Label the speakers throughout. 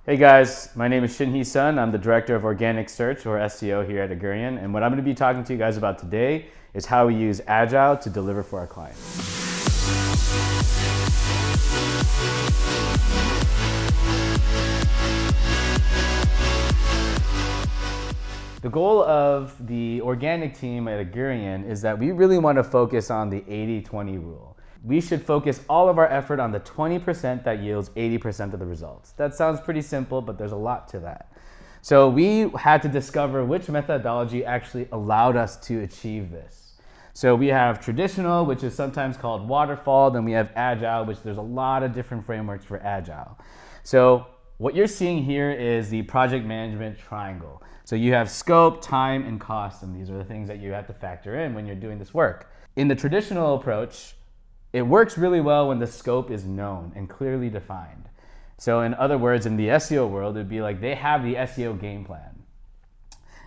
Speaker 1: Hey guys, my name is Shinhee Son. I'm the Director of Organic Search, or SEO, here at Augurian. And what I'm going to be talking to you guys about today is how we use Agile to deliver for our clients. The goal of the organic team at Augurian is that we really want to focus on the 80-20 rule. We should focus all of our effort on the 20% that yields 80% of the results. That sounds pretty simple, but there's a lot to that. So we had to discover which methodology actually allowed us to achieve this. So we have traditional, which is sometimes called waterfall, then we have Agile, which there's a lot of different frameworks for Agile. So what you're seeing here is the project management triangle. So you have scope, time, and cost, and these are the things that you have to factor in when you're doing this work. In the traditional approach, it works really well when the scope is known and clearly defined. So in other words, in the SEO world, it'd be like they have the SEO game plan.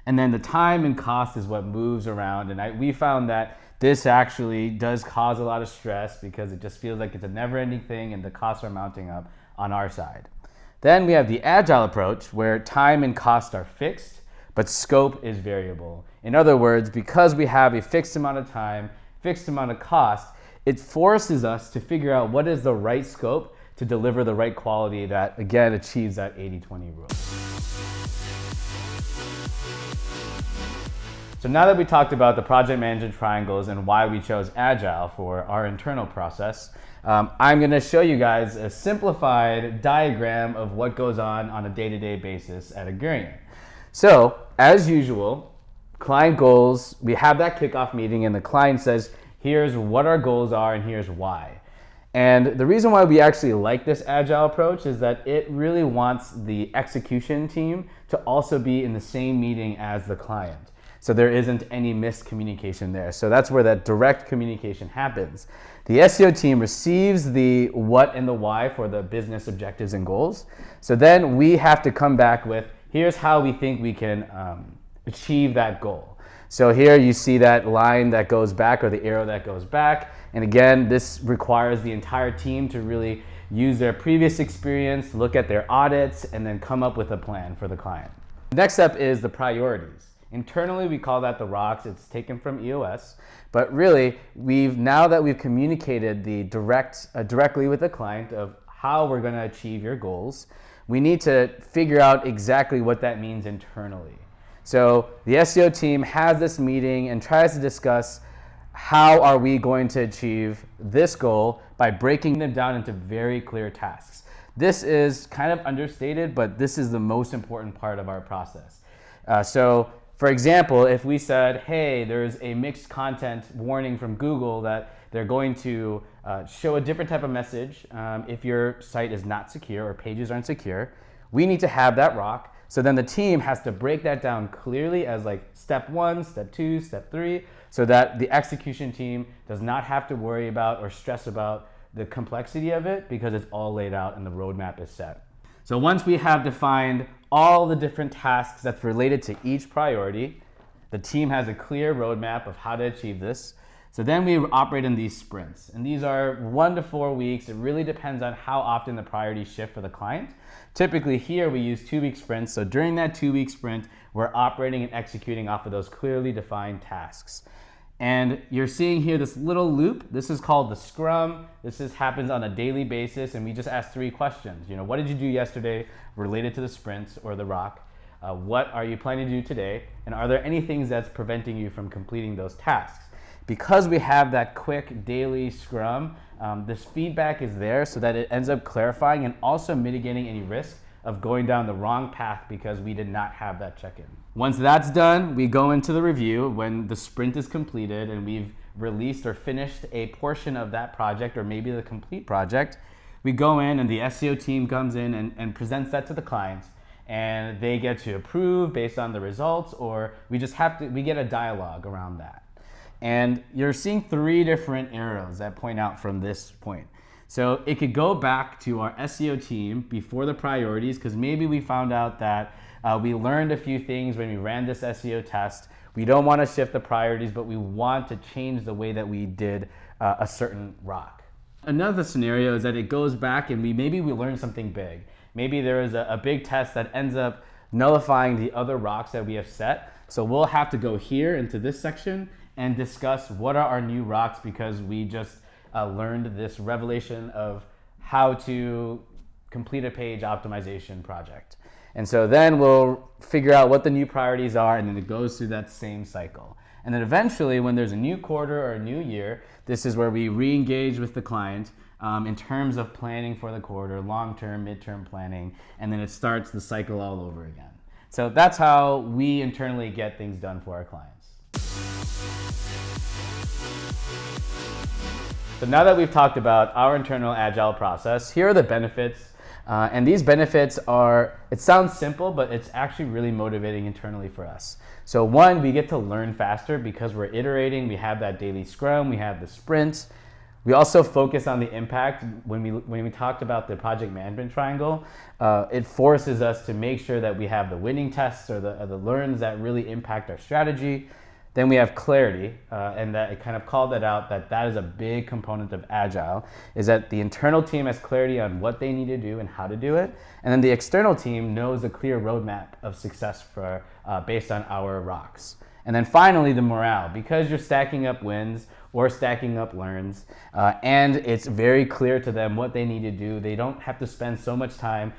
Speaker 1: And then the time and cost is what moves around. And we found that this actually does cause a lot of stress because it just feels like it's a never-ending thing and the costs are mounting up on our side. Then we have the Agile approach where time and cost are fixed, but scope is variable. In other words, because we have a fixed amount of time, fixed amount of cost, it forces us to figure out what is the right scope to deliver the right quality that, again, achieves that 80-20 rule. So now that we talked about the project management triangles and why we chose Agile for our internal process, I'm going to show you guys a simplified diagram of what goes on a day-to-day basis at Augurian. So, as usual, client goals, we have that kickoff meeting and the client says, here's what our goals are and here's why. And the reason why we actually like this Agile approach is that it really wants the execution team to also be in the same meeting as the client. So there isn't any miscommunication there. So that's where that direct communication happens. The SEO team receives the what and the why for the business objectives and goals. So then we have to come back with, here's how we think we can achieve that goal. So here you see that line that goes back, or the arrow that goes back. And again, this requires the entire team to really use their previous experience, look at their audits, and then come up with a plan for the client. The next step is the priorities. Internally, we call that the rocks. It's taken from EOS. But really, now that we've communicated directly with the client of how we're going to achieve your goals, we need to figure out exactly what that means internally. So the SEO team has this meeting and tries to discuss how are we going to achieve this goal by breaking them down into very clear tasks. This is kind of understated, but this is the most important part of our process. So for example, if we said, hey, there's a mixed content warning from Google that they're going to show a different type of message if your site is not secure or pages aren't secure, we need to have that rock. So then the team has to break that down clearly as like step 1, step 2, step 3, so that the execution team does not have to worry about or stress about the complexity of it because it's all laid out and the roadmap is set. So once we have defined all the different tasks that's related to each priority, the team has a clear roadmap of how to achieve this. So then we operate in these sprints, and these are 1 to 4 weeks. It really depends on how often the priorities shift for the client. Typically here we use 2-week sprints, so during that 2-week sprint, we're operating and executing off of those clearly defined tasks. And you're seeing here this little loop. This is called the scrum. This happens on a daily basis, and we just ask 3 questions. What did you do yesterday related to the sprints or the rock? What are you planning to do today? And are there any things that's preventing you from completing those tasks? Because we have that quick daily scrum, this feedback is there so that it ends up clarifying and also mitigating any risk of going down the wrong path because we did not have that check-in. Once that's done, we go into the review when the sprint is completed and we've released or finished a portion of that project or maybe the complete project. We go in and the SEO team comes in and presents that to the client, and they get to approve based on the results, or we get a dialogue around that. And you're seeing 3 different arrows that point out from this point. So it could go back to our SEO team before the priorities, because maybe we found out that we learned a few things when we ran this SEO test. We don't want to shift the priorities, but we want to change the way that we did a certain rock. Another scenario is that it goes back and maybe we learned something big. maybe there is a big test that ends up nullifying the other rocks that we have set. So we'll have to go here into this section and discuss what are our new rocks, because we just learned this revelation of how to complete a page optimization project. And so then we'll figure out what the new priorities are, and then it goes through that same cycle. And then eventually, when there's a new quarter or a new year, this is where we re-engage with the client in terms of planning for the quarter, long-term, mid-term planning, and then it starts the cycle all over again. So that's how we internally get things done for our clients. So now that we've talked about our internal Agile process, here are the benefits. And these benefits are, it sounds simple, but it's actually really motivating internally for us. So one, we get to learn faster because we're iterating. We have that daily scrum, we have the sprints. We also focus on the impact. When we talked about the project management triangle, it forces us to make sure that we have the winning tests or the learns that really impact our strategy. Then we have clarity, and that it kind of called that out, that is a big component of Agile, is that the internal team has clarity on what they need to do and how to do it. And then the external team knows a clear roadmap of success for based on our rocks. And then finally, the morale, because you're stacking up wins or stacking up learns, and it's very clear to them what they need to do. They don't have to spend so much time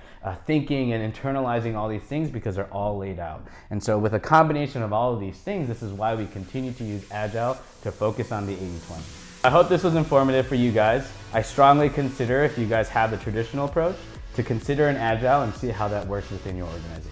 Speaker 1: thinking and internalizing all these things because they're all laid out. And so with a combination of all of these things, this is why we continue to use Agile to focus on the 80-20. I hope this was informative for you guys. I strongly consider, if you guys have the traditional approach, to consider an Agile and see how that works within your organization.